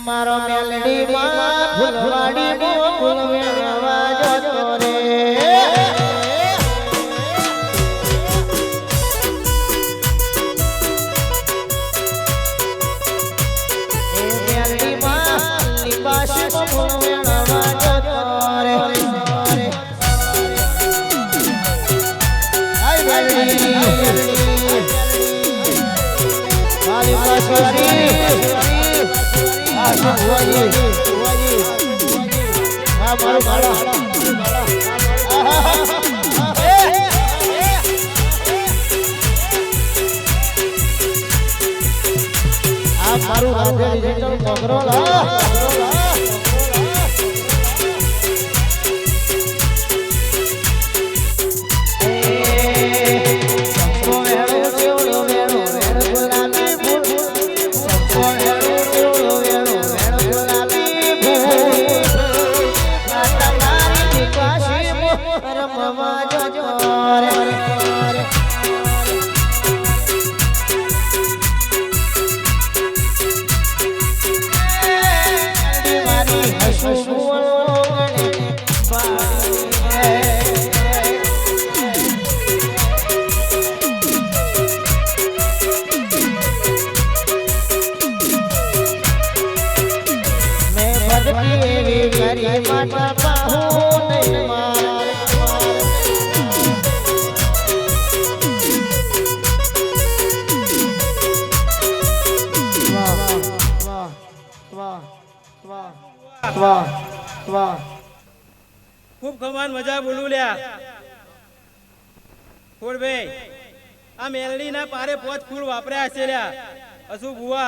મારો મેલડી માં ફૂલવાડી મો ફૂલ વેણવા જતો રે એ મેલડી માં લિબાસ મો ફૂલ વેણવા જતો રે આઈ મેલડી મારી પાસવારી મારું રાધેડી જેટલો કોગરો લા खूब कमान मजा बोलू लिया खोड़ भाई आ मेलडी ना पारे पोच फूल वापर्या हशे ल्या असु बुआ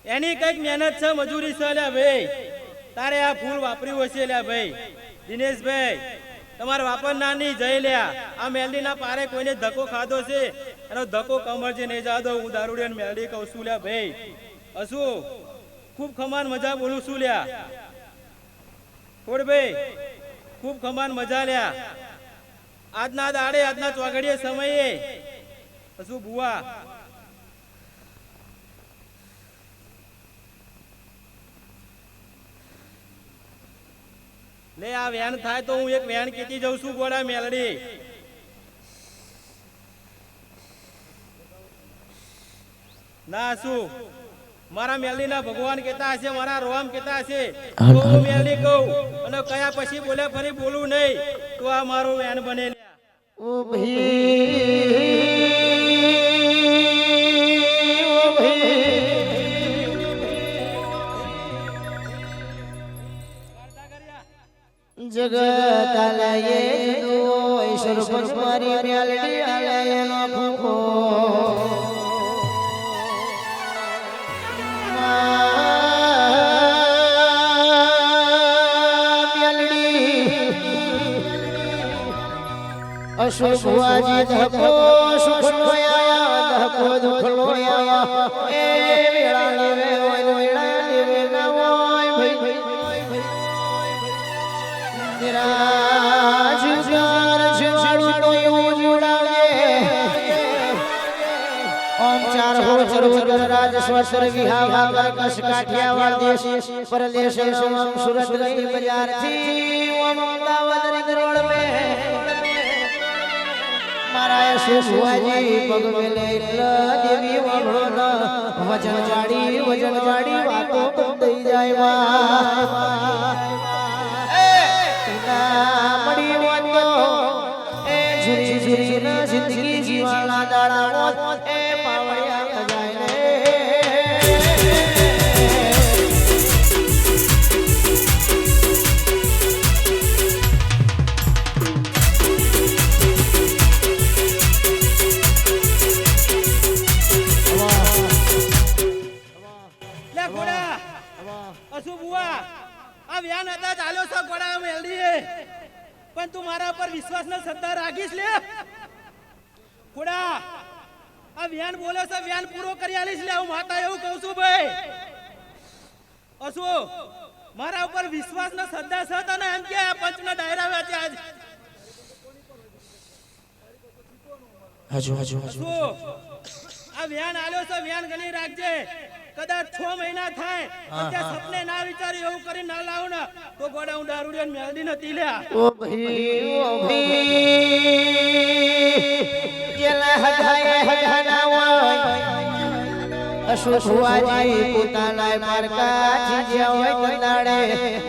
एनी कईक मेहनत छे मजूरी छे ल्या भाई तारे आ फूल वापर्યું હશે ल्या भाई દિનેશ ભાઈ તમાર વાપર નાની જઈ ल्या आ मेलडी ना पारे कोઈને ધક્કો ખાધો છે એનો ધક્કો કમર જે નહીં જાદો હું દારૂડિયન મેલડી કહું છું ल्या ભાઈ असु खूब खमान मजा बोलू છું ल्या खोड़ भाई खूब खमान मजा लिया आजना दाड़े आजना चौगड़िए समये असु बुआ ले आ वेन थाय तो हूँ एक वेन कीती जाऊं छू गोड़ा मेलडी ना असु मारा मेलडी ना भगवान कहता हशे मारा रोम कहता हशे तो हूँ मेलडी कहूं અને કયા પછી બોલે ફરી બોલું નહીં તો આ મારો વેન બને ઓ જગત આલયે દો ઈશ્વર પરમારી મેલડી આલયે નો ભૂખો અશુભ ભુવાજી ધકો સુખનો આયા ધકો દુખનો આયા એ વેળા લેવે હોય વેળા લેવે ના હોય ભાઈ નિરાજ જાર જવાળું તો એવું જોડાવે ઓમ ચાર હો ચરોદર રાજ સ્વસર વિહાવા કસ કાઠિયાવાડ દેશ પરદેશ સોમ સુરત ગઈ બજાર થી ઓમ અમદાવાદ રિંગ રોડ મે મારા સુવાજી પગ મેલે દેવી વાળો વજન વાડી વાતો થઈ જાય વા એ તુના મડી વાતો એ ઝુરી જીજરીના જિંદગી જીવાના દાડા એ પાવડિયા જાય રે લે ઘોડા અસુ બુઆ આ વ્યાન હતા ચાલ્યો છો ઘોડા મેલડી પણ તું મારા પર વિશ્વાસ ન શ્રદ્ધા રાખીશ લે ઘોડા આ વ્યાન બોલે છે વ્યાન પૂરો કરી આલીશ લે હું માતા એવું કહું છું ભાઈ અસુ મારા ઉપર વિશ્વાસ ન શ્રદ્ધા છે તને એમ કે આ પંચના ડાયરા વાંચ્યા હજુ અસુ આ વ્યાન આલ્યો છે વ્યાન ગણી રાખજે કદાચ 6 મહિના થાય અત્યારે સપને ના વિચારી એવું કરી ના લાવ ને તો ગોડા હું દારૂડિયા મેલડી નથી લ્યા ઓ ભાઈ જેલા હગાય હગાના હોય અશુશુવાજી પોતાના માર્કા જીજ્યા હોય તનાડે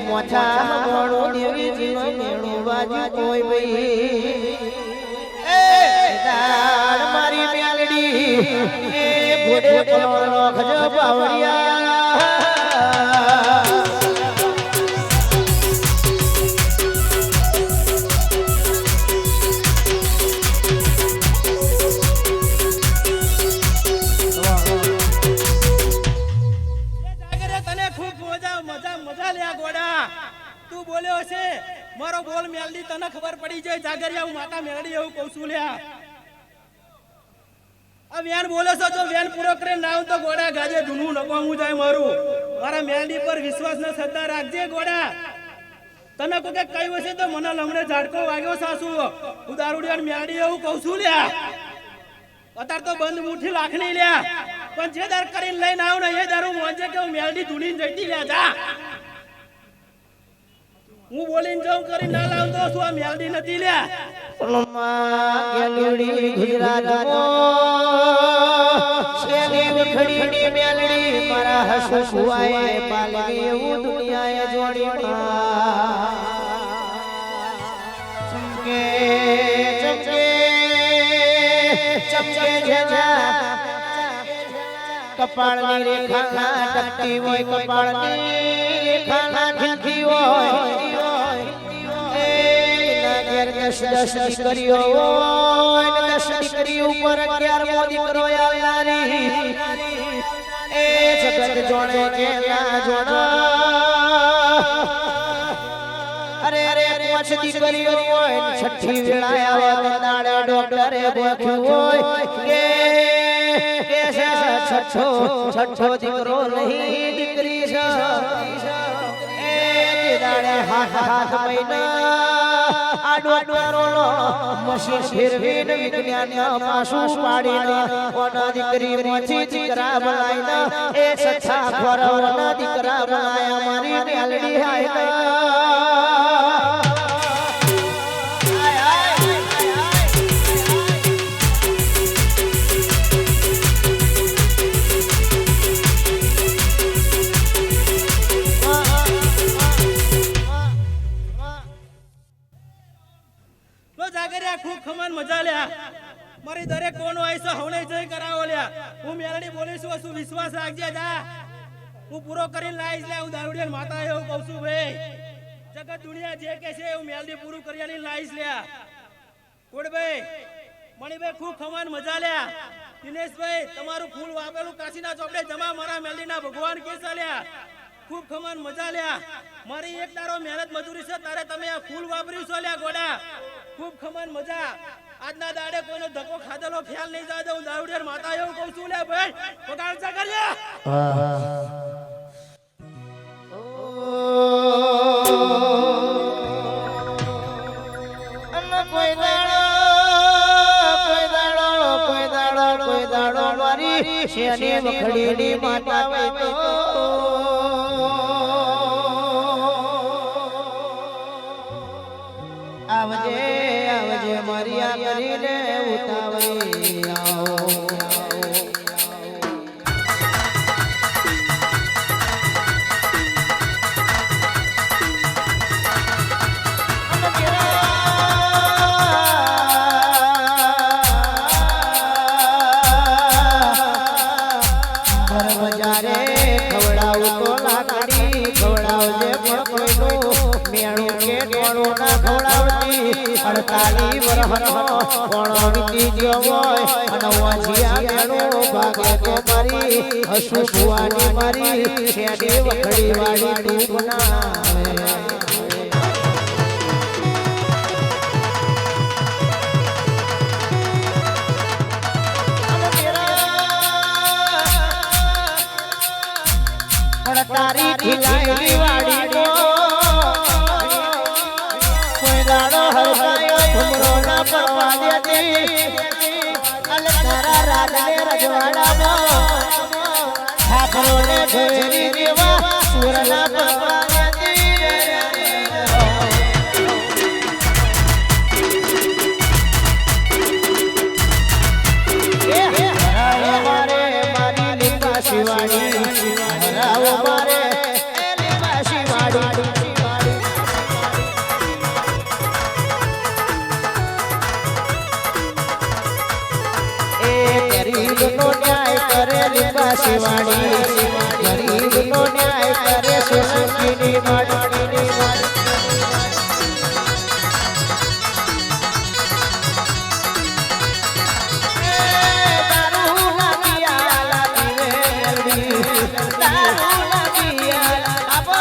મોછા મોણો દેવી જીનો મેણું બાજુ કોઈ ભાઈ એ દાડ મારી મેલડી એ ઘોડે પલોનો ખજો પાવડિયા તું બોલ્યો છે મારો બોલ મેલડી તને ખબર પડી જાય જાગરિયા હું માતા મેલડી એવું કહું છું લ્યા આ વ્યાન બોલે છો તો વ્યાન પૂરો કરીને ના તો ગોડા ગાજે જૂનું નપામું જાય મારું મારા મેલડી પર વિશ્વાસ ન શ્રદ્ધા રાખજે ગોડા તને કોઈ કહ્યું હશે તો મને લમણે ઝાડકો વાગ્યો સાસુ હું દારૂડિયા મેલડી એવું કહું છું લ્યા અત્યારે તો બંધ મુઠ્ઠી લાખની લ્યા પણ જે દર કરીને લઈને આવ ને એ દારૂ મોજે કે હું મેલડી ધૂણીને જઈતી લ્યા જા હું બોલીને જાઉં કરી ના લાવતો શું આ મેલડી નથી લ્યા ગેલુડી ગુજરાતમાં શેલી વખડીની મેલડી મારા હસુ સુવાય પાલવી એવું દુનિયાએ જોડી ચમકે ચમકે ચમકે જેના કપાળની રેખા ટકતી હોય કપાળની રેખા ઠીકી હોય દસ દીકરીઓ હોય 10 દીકરી ઉપર 11મો દીકરો આવનારી એ જગત જોણે કે ના જોણા અરે અરે 5 દીકરીઓ હોય છઠ્ઠી વેળા આવે દાડે ડોક્ટરે ગોખ્યું હોય કે છઠ્ઠો દીકરો નહીં દીકરી છે એ દાડે હાથ મહિના આડો રોણો મસી શેરવીન વિજ્ઞાન પાછું પાડીને ઓના દીકરી મોચી દીકરા બનાવીને એ સચ્ચા ખોર ઓના દીકરા બનાયા મારી મેલડી હાય ખૂબ ખમન મજા લ્યા મારી દરેક કોનો આઈસો હવણે જય કરાવો લ્યા હું મેલડી બોલીશું શું વિશ્વાસ રાખજે જા હું પૂરો કરીને લાઈશ લે હું દારૂડિયા માતા એવું કહું છું ભાઈ જગત દુનિયા જે કે છે હું મેલડી પૂરું કરી લાઈશ લ્યા કોડભાઈ મણીભાઈ ખૂબ ખમન મજા લ્યા દિનેશભાઈ તમારું ફૂલ વાપેલું કાશીના ચોપડે જમા મારા મેલડીના ભગવાન કે ચાલ્યા ખૂબ ખમન મજા લ્યા મારી એક દારો મહેનત મજૂરી છે તારે તમે આ ફૂલ વાપર્યું છો લ્યા ગોડા ખૂબ ખમન મજા આજના દાડે કોઈનો ધક્કો ખાધેલો ખ્યાલ નહીં જાય હું દારૂડિયા માતા એવું કહું છું લે ભાઈ પગાર ચા કર્યા કોઈ દાડો મારી શેની વખડીની માતા હોય તો આવજે આવજે મરિયા કરીને ઉતાવળી આવો 48 વરહનો કોણો વીતી ગયો હોય અને વાંજિયા મેણો ભાગે તો મારી હસુ ભુવાની મારી શેડી વખડી વાળી તું બનાવે તારી ખીલાઈ વાડી નો કોઈ દાડો હરવાયો ભમરો ના પરવા દેતી અલ તારા રાજને રજવાડામાં ઠાકરો ને ઢેરી દેવા સુરના પરવા શિવાડી ગરીબ નો ન્યાય કરે સોનકીની માડી દારૂ ના પિયાલા પીવે દારૂ ના પિયાલા આપો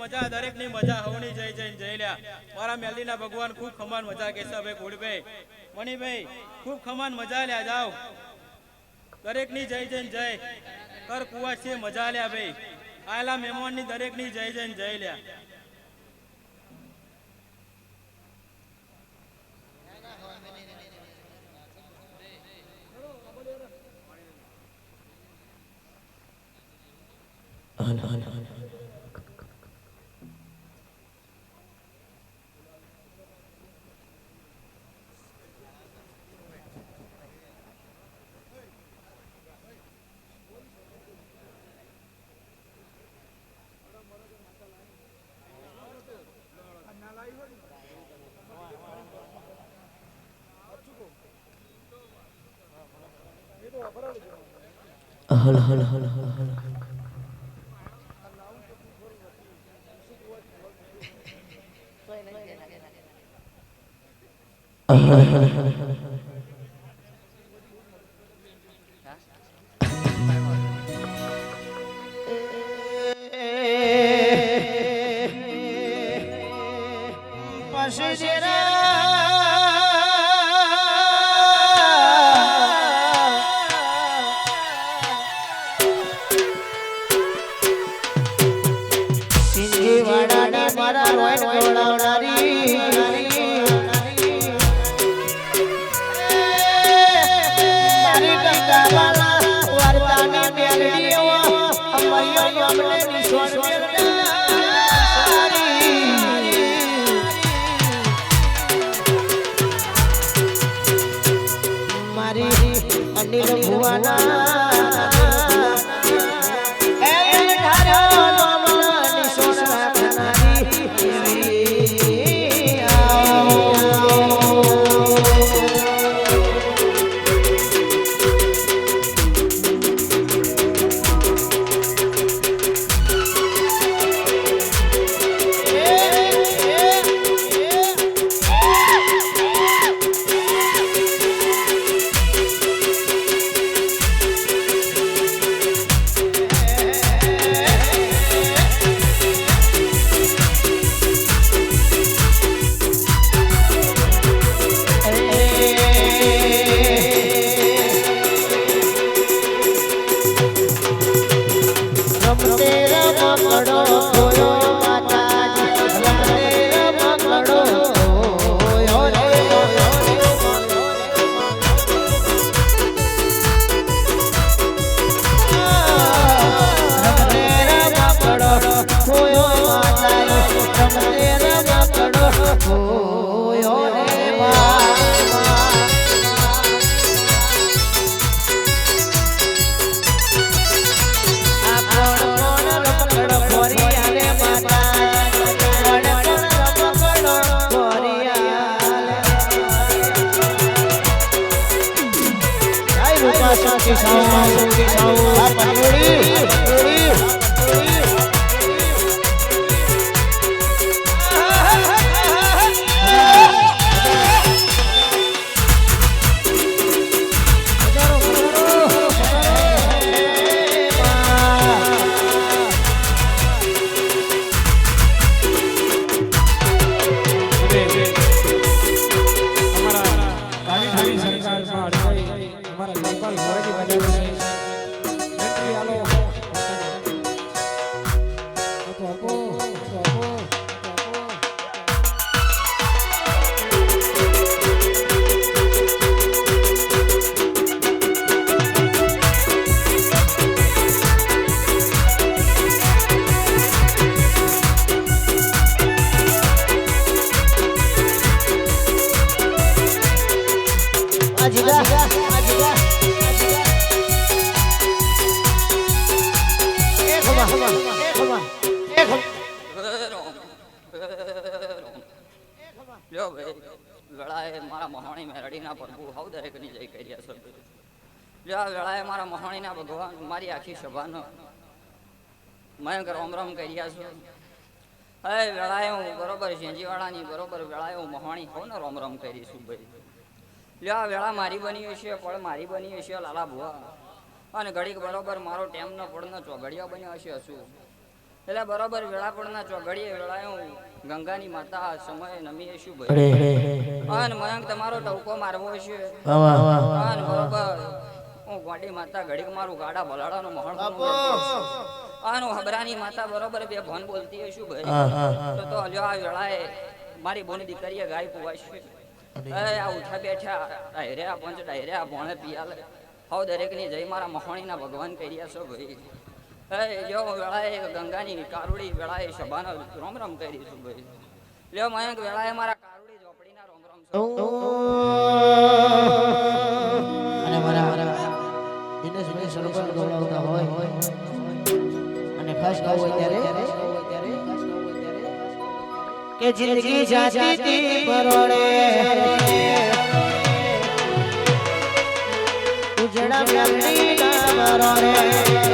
મજા દરેક ની મજા હોવાની જય જય જય લ્યા મારા મેલડીના ભગવાન ખૂબ ખમાન મજા કેસાભાઈ ઘોડભાઈ મણીભાઈ ખૂબ ખમાન મજા લ્યા જાઓ દરેક ની જય જય જય કર કુવાસી મજા લ્યા ભાઈ આયલા મહેમાન ની દરેક ની જય જય જય લ્યા રમતે રમકડો ખોયો માતાજી રમતે રમકડો ખોયો રે ખોયો માતાજી રમતે રમકડો ખોયો રે વેળાએ મારા મહાણી મેરડીના પ્રભુ હવ દરેકની જય કર્યા છે જો આ વેળાએ મારા મહાણીના ભગવાન મારી આખી સભાનો મયંક રોમ રોમ કર્યા છું હવે વેળાએ હું બરોબર શેંજીવાળાની બરોબર વેળાએ હું મહાણી હોઉં ને રોમ રોમ કરીશું ભાઈ લ્યો આ વેળા મારી બની હશે પણ મારી બની હશે લાલા ભુવા અને ઘડીક બરોબર મારો ટેમનો પડનો ચોઘડિયો બન્યો હશે શું એટલે બરોબર વેળાપડના ચોઘડીએ વેળાએ હું ગંગાની માતા સમયે નમીએ છું ભાઈ અને મયંક તમારો ટવકો મારવો છે અને બરોબર હું ગોડી માતા ઘડીક મારું ગાડા ભલાડાનું મહણ અને હું હબરાની માતા બરોબર બે ભોન બોલતી હશું ભાઈ તો લ્યો આ વેળાએ મારી બોની દીકરીએ ગાય પુવાશે આ ઉઠા બેઠા ડાયર્યા પંચ ડાયર્યા ભોણે પિયાલે હવ દરેકની જય મારા મહાણીના ભગવાન કર્યા છો ભાઈ જો વેળાએ ગંગાની કારુડી વેળાએ સભાનો રોમ રોમ કરીશું ભાઈ લ્યો મયંક વેળાએ મારા કારુડી ઝોપડીના રોમ રોમ અને મારા દિનેશભાઈ સરપંચ ગૌરવતા હોય અને ખાસ ગાવું હોય ત્યારે કે જિંદગી જાતી તી પરોડે ઉજડા મેલડી ના બરોડે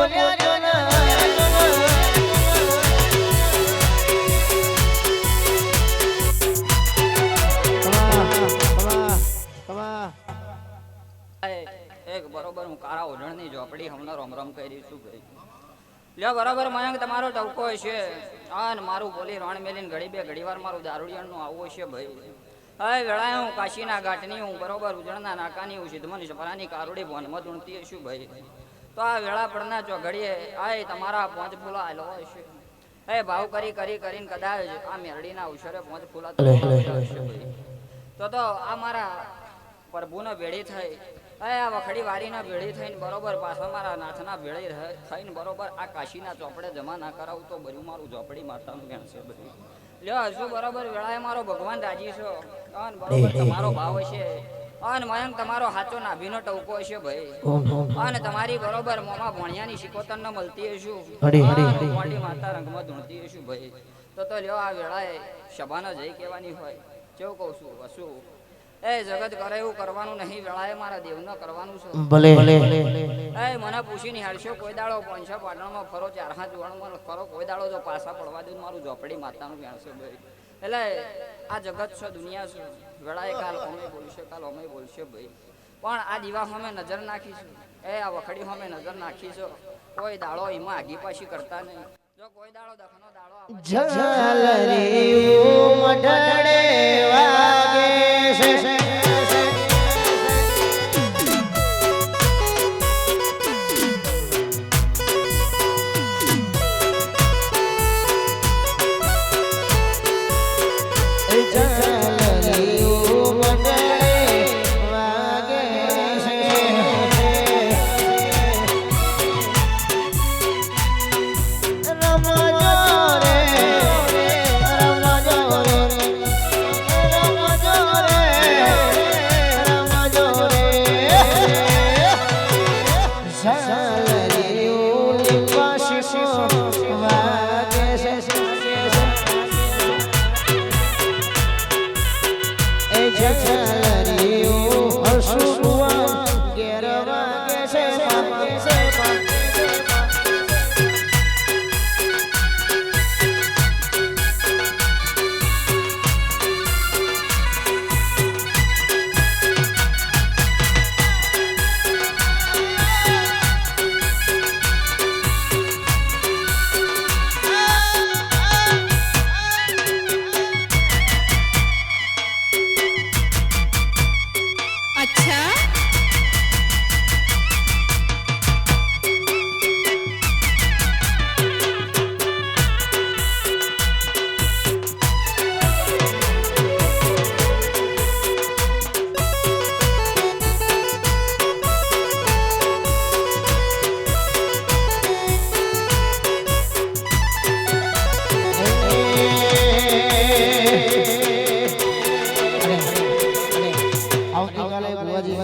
બોલ્યા એક બરોબર હું કારા ઓઢણની ઝોપડી હમણાં રોમ રોમ કરી છું ભાઈ લ્યો બરોબર મયંક તમારો ટવકો છે અને મારું બોલી રણ મેલીને ઘડી બે ઘડીવાર મારું દારૂડિયાનું આવું છે ભાઈ હવે વેળાએ હું કાશીના ઘાટની હું બરોબર ઉજળના નાકાની હું સિદ્ધમન સપરાની કારુડી ભોનમાં ધૂણતી છું ભાઈ તો આ વેળા પડના ચોઘડીએ આય તમારા પોંચ ફૂલા આલો છે એ ભાવ કરીને કદાચ આ મેરડીના અવસરે પોંચ ફૂલા તો આ મારા પ્રભુનો ભેળી થઈ આ વખડી વારીના ભેળી થઈને બરોબર પાછા મારા નાથના ભેળી થઈને બરોબર આ કાશીના ચોપડે જમા ના કરાવું તો બધું મારું ઝોપડી માતાનું જ્ઞાન છે બધું લ્યો હજુ બરોબર વેળાએ મારો ભગવાન રાજી છો અને બરોબર તમારો ભાવ હશે અને મયંક તમારો હાચો નાભીનો ટવકો હશે ભાઈ અને તમારી બરોબર મોમાં ભણિયાની શિકોતર ન મળતી હશું મોટી માતા રંગમાં ધૂણતી હશું ભાઈ તો લ્યો આ વેળાએ સભાનો જય કહેવાની હોય કેવું કહું છું વસું એ જગત કરે એવું કરવાનું નહીં વેળાએ મારા દેવનો કરવાનું છે ભલે એ મને પૂછી નિહાળશો કોઈ દાડો પંચા પાટણમાં ફરો ચાર હાથ જોડમાં ફરો કોઈ દાડો જો પાછા પડવા દઉં મારું ઝોપડી માતાનું જાણશે ભાઈ એટલે આ જગત છે દુનિયા છે વેળાએ કાલ અમે બોલશે કાલ અમે બોલશે ભાઈ પણ આ દીવા અમે નજર નાખીશું એ આ વખડી અમે નજર નાખીશું કોઈ દાડો એમાં આગી પાછી કરતા નહીં જો કોઈ દાડો દખનો દાડો ઝાલરી મઢડે વાગે છે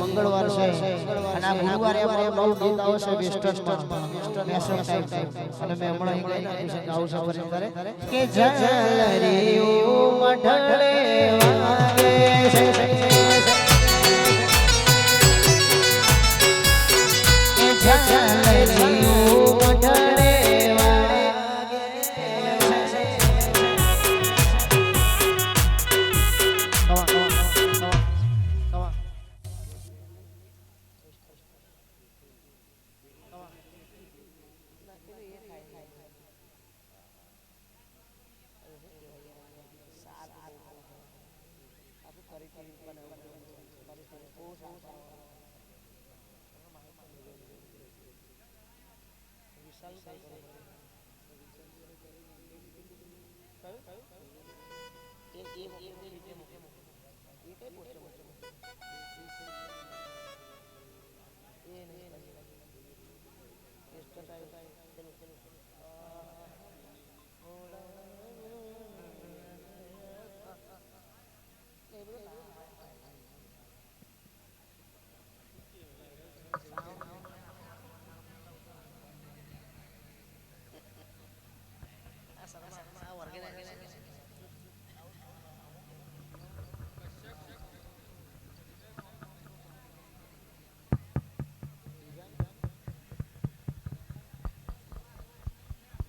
મંગળવાર છે અને આ ગુરુવારે આપણે બહુ ગીત આવશે વેસ્ટર્નમાં મેસેજ ટાઈપ અને મેં હમણાં એક લાઈન આપી છે ગાઉં સફર કરે કે ઝાલરી મઢડે વાગે છે ઝાલરી મઢડે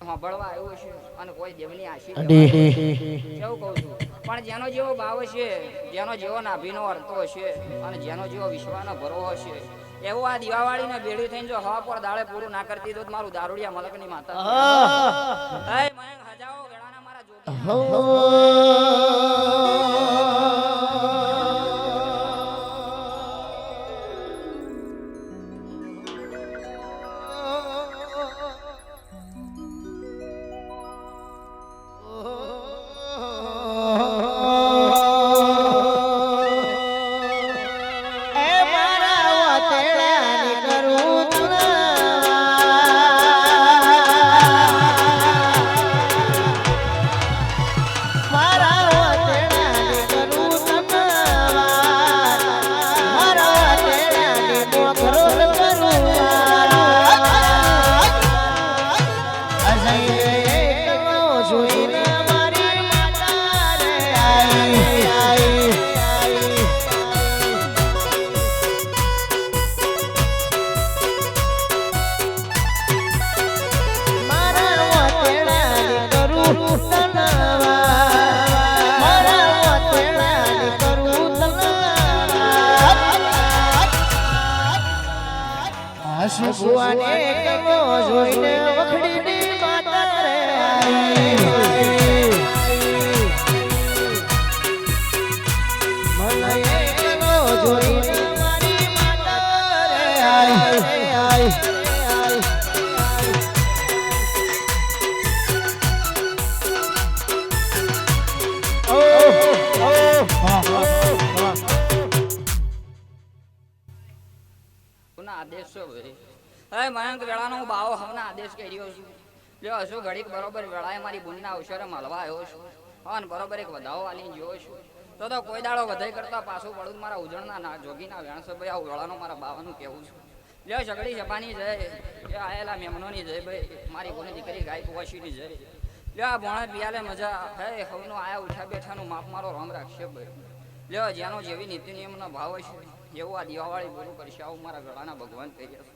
સાંભળવા આવ્યું છે અને કોઈ દેવની આશી એવું કહું છું. પણ જેનો જેવો ભાવ હશે, જેનો જેવો નાભીનો અર્થો હશે અને જેનો જેવો વિશ્વાનો ભરો હશે, એવું આ દિવાવાળીને ભેળી થઈને જો હવા પર દાડે પૂરું ના કરતી તો મારું દારૂડિયા મલકની માતા મયંક હજાઓ વેળાના મારા ભુવાને કમો જોઈને વખડીની માતા રે મને કમો જોઈને મારી માતા રે આદેશ છો ભાઈ. હવે મયંક વેળાનો હું બાવો હમણાં આદેશ કર્યો છું. જો હશું ઘડીક બરોબર વેળાએ મારી બુનના અવસરે મળવા આવ્યો છું અને બરોબર એક વધાવો વાલી જોયો છું તો કોઈ દાડો વધાઈ કરતા પાછું પડું મારા ઉજળના જોગીના વેણસો ભાઈ આ વેળાનો મારા બાવાનું કહેવું છું. લે સગડી સભાની જય, લે આયેલા મહેમાનોની જય ભાઈ, મારી બોની દીકરી ગાય કુવાશીની જય. લે આ ભોણા પિયાલે મજા હે હવનો આયા ઉઠા બેઠાનું માપ મારો રામ રાખશે ભાઈ. લે જેનો જેવી નીતિ નિયમનો ભાવ હશે એવું આ દિવાવાળી બોલું કરશે આવું મારા ગળાના ભગવાન કહી જશે.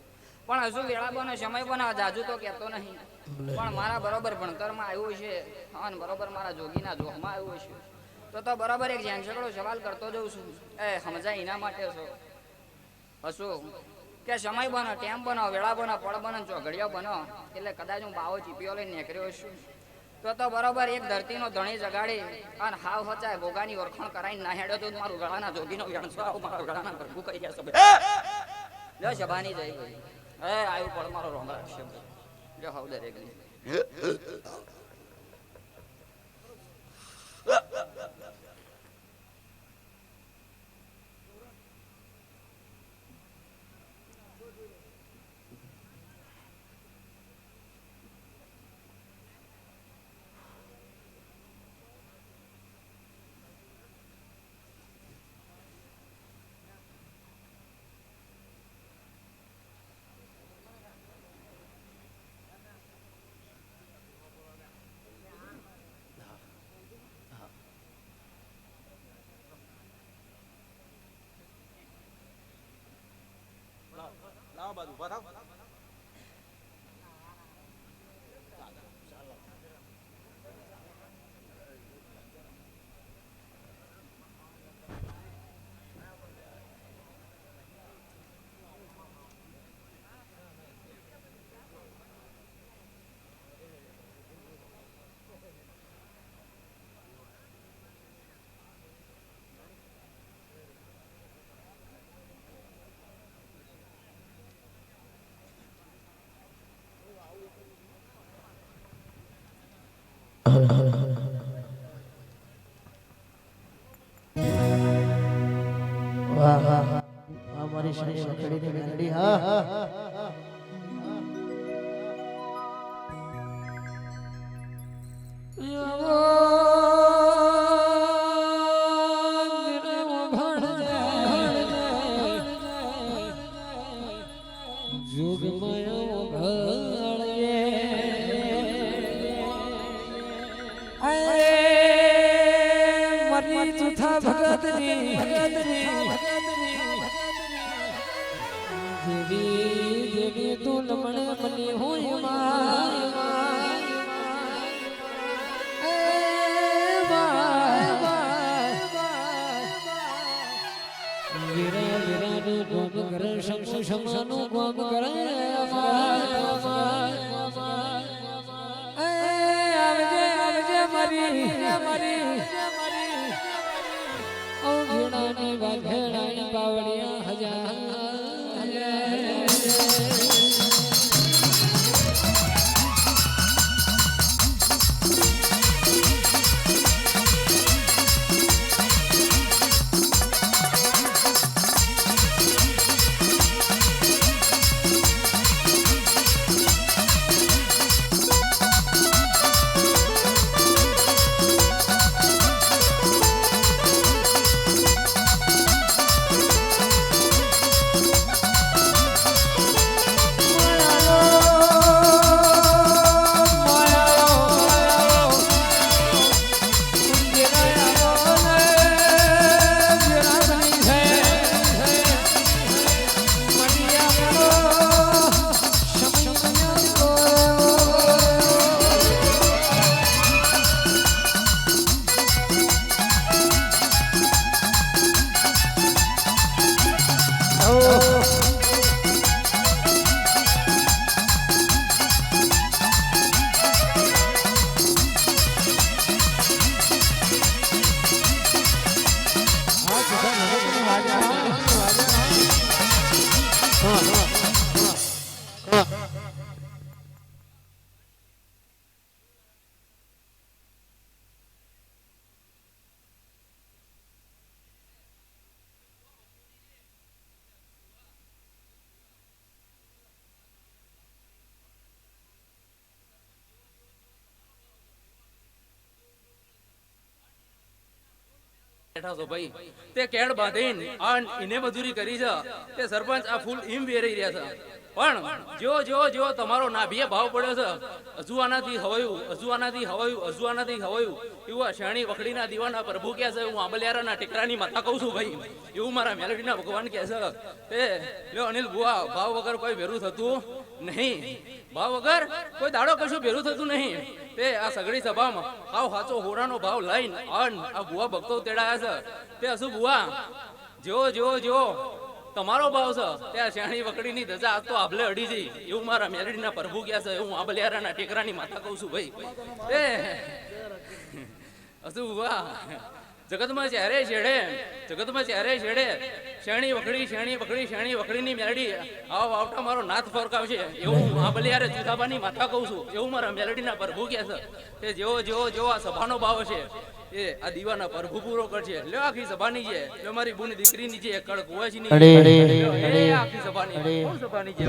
પણ હજુ વેળા બનો સમય બનો જાજુ તો કહેતો નહીં, પણ મારા બરોબર ભણતરમાં આવ્યું છે અને બરોબર મારા જોગીના જોહમાં આવ્યું છે તો બરોબર એક ઝેંઝગડો સવાલ કરતો જઉં છું. એ સમજાય એના માટે છો હશું કે સમય બનો, ટેમ બનો, વેળા બનો, પળ બનો, ચોઘડિયો બનો એટલે કદાચ હું બાવો ચીપીઓ લઈને નીકળ્યો છું તો બરોબર એક ધરતીનો ધણી જગાડી અને હાવ હચાય ભોગાની ઓળખાણ કરાઈને ના હેડ્યો તો મારું ગળાના જોગીનો વ્યણસો આવું મારા ગળાના ભરગુ કરી રહ્યા છે. લે સભાની જઈ ભાઈ, હે આવ્યું પણ મારો રોમ રાખશે ભાઈ. લે હાવ દરેક લાવો બાજુ ઉભા થાવ. અમારી શ્રી વખડીની મેલડી હા ભગતની વાઘેડાની પાવડિયા હજાર બેઠા છો ભાઈ તે કેડ બાંધીને ઇને મજૂરી કરી છે તે સરપંચ આ ફૂલ ઈમ વેરી રહ્યા છે પણ જો તમારો નાભીએ ભાવ પડ્યો છે અજુઆનાથી હવાયું એવું શાણી વખડીના દીવાના પ્રભુ કહે છે હું આંબલિયારાના ટેકરાની માથા કહું છું ભાઈ એવું મારા મેલડીના ભગવાન કહે છે તે લ્યો અનિલ બુઆ ભાવ વગર કોઈ ભેરું થતું નહીં ભાવ વગર કોઈ દાડો કશું ભેરું થતું નહીં તે આ સગડી સભામાં આવ હાચો હોરાનો ભાવ લઈને આ બુઆ ભક્તો તેડાયા છે તે હસુ બુઆ જો તમારો ભાવ છે ત્યાં શાણી વકડીની ધજા આજ તો આભલે અડી જઈ એવું મારા મેલડીના પ્રભુ કહે છે હું આંબલિયારાના ટેકરાની માથા કહું છું ભાઈ એ હસુ બુઆ જગતમાં ચારે છેડે શેણી વખડીની મેલડી આવો આવટા મારો નાથ ફરકાવશે એવું આંબલિયારે જુદાબાની માથા કહું છું એવું મારા મેલડીના પ્રભુ કહે છે તે જેવો આ સભાનો ભાવ છે એ આ દીવાના પ્રભુ પૂરો કરશે લ્યો આખી સભાની છે લ્યો મારી બુની દીકરીની છે કડક કુવાસીની આખી સભાની કોણ સભાની છે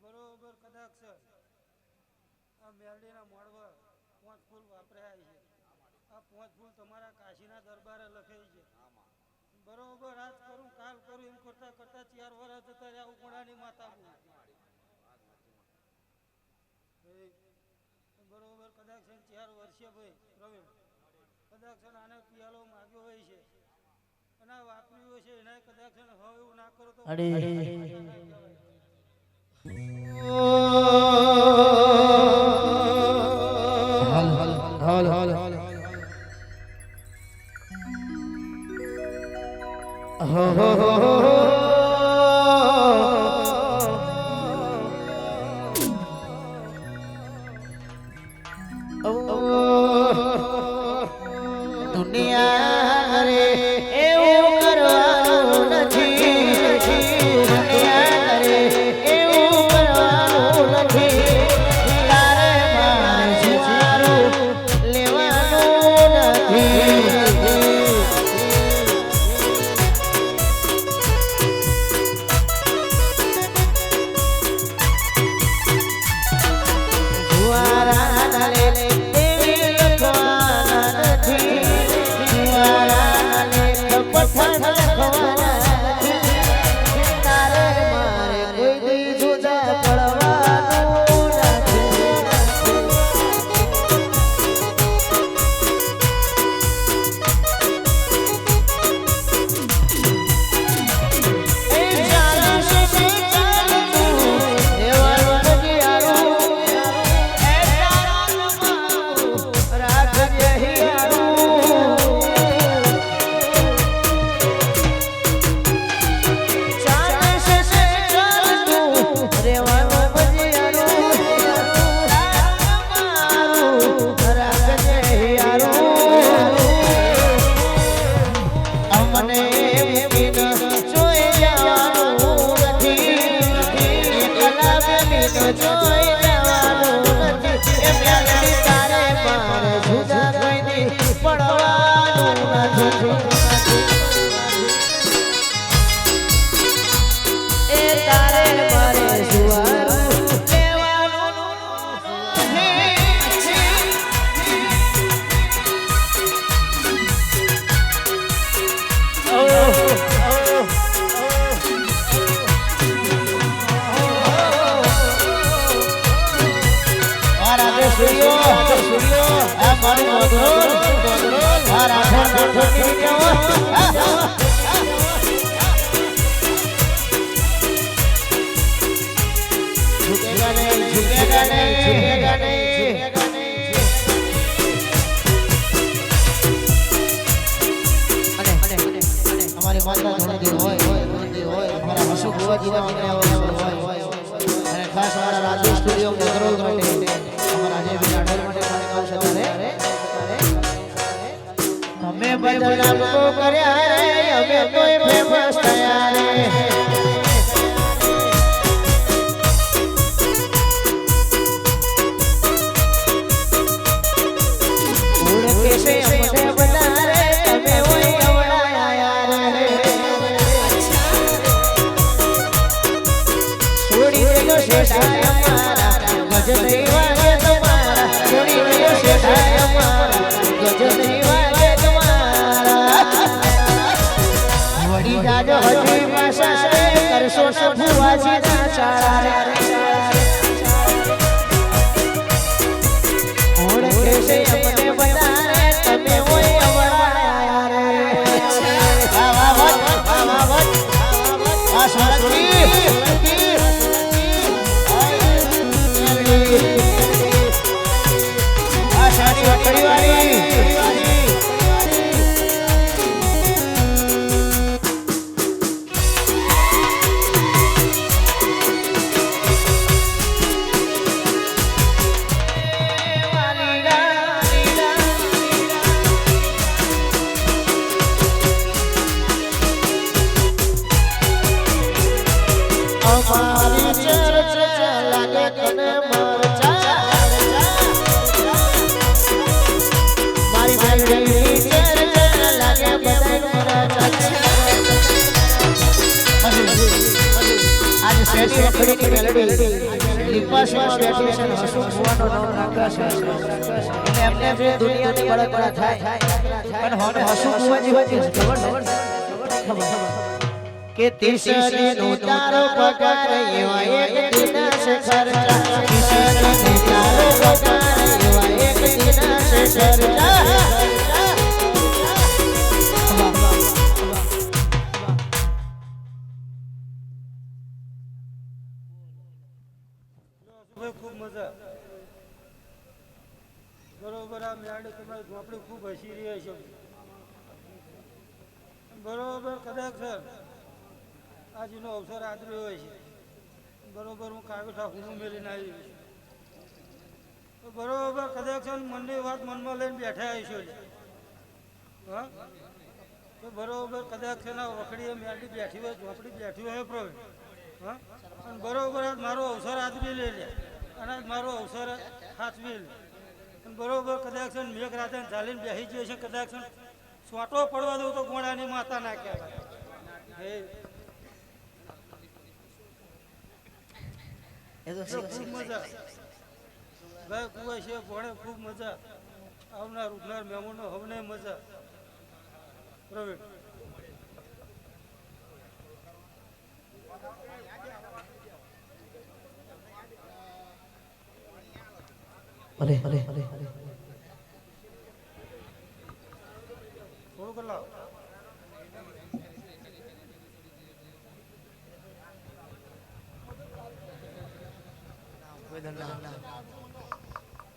બરોબર કદાચ આ મેરડીના મોડવા 5 ફૂલ વાપર્યા છે. આ 5 ફૂલ તમારા કાશીના દરબારે લખાઈ છે. બરોબર આજ કરું કાલ કરું એમ કરતા કરતા 4 વર્ષ જતા રહ્યા ઉકણાની માતા બરોબર કદાચ 4 વર્ષે ભાઈ પ્રવીણ કદાચ આને પિયાલો માગ્યો હોય છે અને વાપર્યું હોય છે એના કદાચ હવે એવું ના કરો તો દુનિયા રે એવું કરવાનું નથી, દુનિયા રે એવું કરવાનું નથી, તારે મારે સુવારું લેવાનું નથી. જુવારા લે દેવી લખવાના નથી, ગોગરો આ રાઠોડ ની દેવો ઝુકેગા નહીં ઝુકેગા નહીં ઝુકેગા નહીં અમારી માતા ધોળજી હોય અમારા હસુ ભુવાજીના મંગળા હોય અને ખાસ અમારા રાજુ સ્ટુડિયો ગોગરો માટે અમારા જે બી આડર માટે પાણી આવશે રે અમે બદલાવ કર્યા રે અમે કોઈ ફેમસ થયા રે કે તીસરી નો તારો પગાર એવા એક દિના ખર્ચા તીસરી નો તારો પગાર એવા એક દિના ખર્ચા ખૂબ મજા બરોબર આ મેળે તમારે આપણે ખૂબ હસી રહ્યા છે બરોબર કદાચ સર આજનો અવસર આદર્યો હોય છે બરોબર હું કાગઠા હું મેળીને આવી છું બરોબર કદાચ મનની વાત મનમાં લઈને બેઠા આવીશું હા તો બરોબર કદાચ છે ને વખડીએ મેળડી બેઠી હોય ઝોપડી બેઠી હોય પ્રવીણ હા અને બરોબર મારો અવસર આદરી લઈ લે અને મારો અવસર સાચવી લે અને બરોબર કદાચ મેઘ રાતે ચાલીને બેસી જઈએ છે કદાચ સ્વાટો પડવા દઉં તો ગોળાની માતા ના કહેવાય ખૂબ મજા ગાય કુવાય છે ભણે ખૂબ મજા આવનાર ઉઠનાર મહેમાનો હવને મજા પ્રવીણ અરે અરે અરે થોડુંક લાવ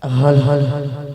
હલ હલ હલ હલ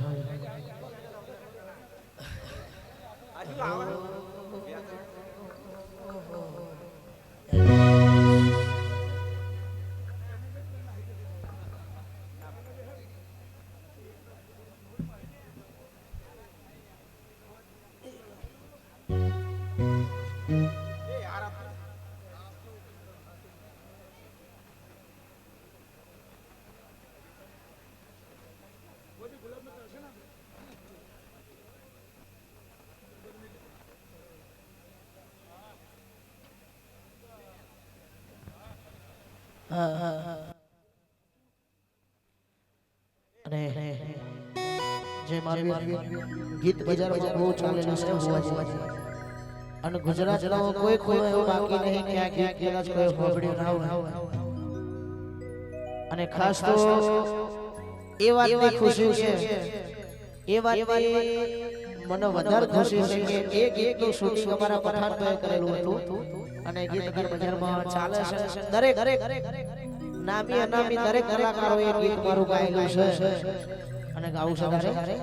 અને જે મારું ગીત બજારમાં બહુ ચાલેલું છે ભુવાજી અને ગુજરાતનો કોઈ ખૂણો એવો બાકી નહીં કે આ ગીત કદાચ કોઈ સાંભળ્યું ના હોય અને ખાસ તો એ વાતની ખુશી છે એ વાત મને વધારે ખુશી છે કે એક ગીતનું શૂટિંગ અમારા પઠાણભાઈએ કરેલું હતું અને ગીત અત્યારે બજારમાં ચાલે છે. દરેક નામી અનામી દરેક કલાકારોએ એ ગીત મારું ગાયેલું છે અને ગાવું છે તારે.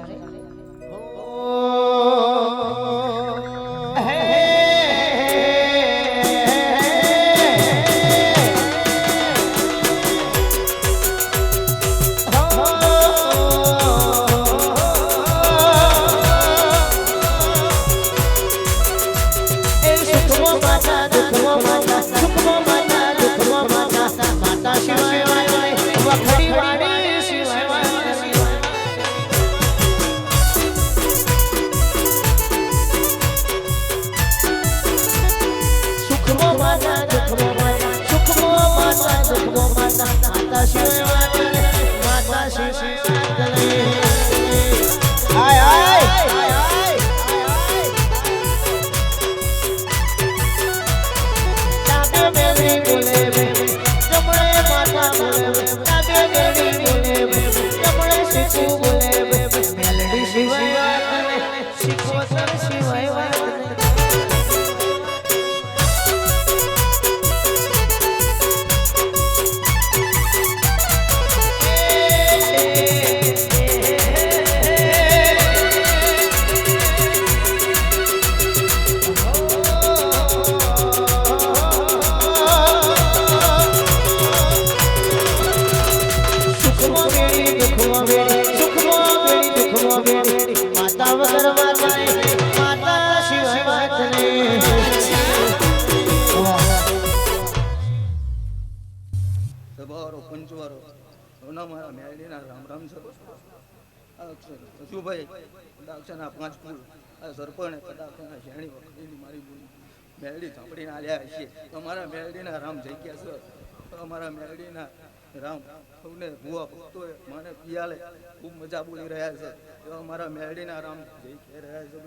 સભાવાળો પંચવાળો સોના મારા મેરડીના રામ રામ છે. હસુભાઈ કદાક્ષના 5 ફૂલ આ સરપણે કદાક્ષના શેણી વખરીની મારી બોલી મેરડી ઝાંપડીને આલ્યા છે. અમારા મેરડીના રામ જઈ ગયા છે. અમારા મેરડીના રામ સૌને ભૂવા ભક્તોએ મને પિયાલે ખૂબ મજા બોલી રહ્યા છે. અમારા મેરડીના રામ જઈ રહ્યા છે.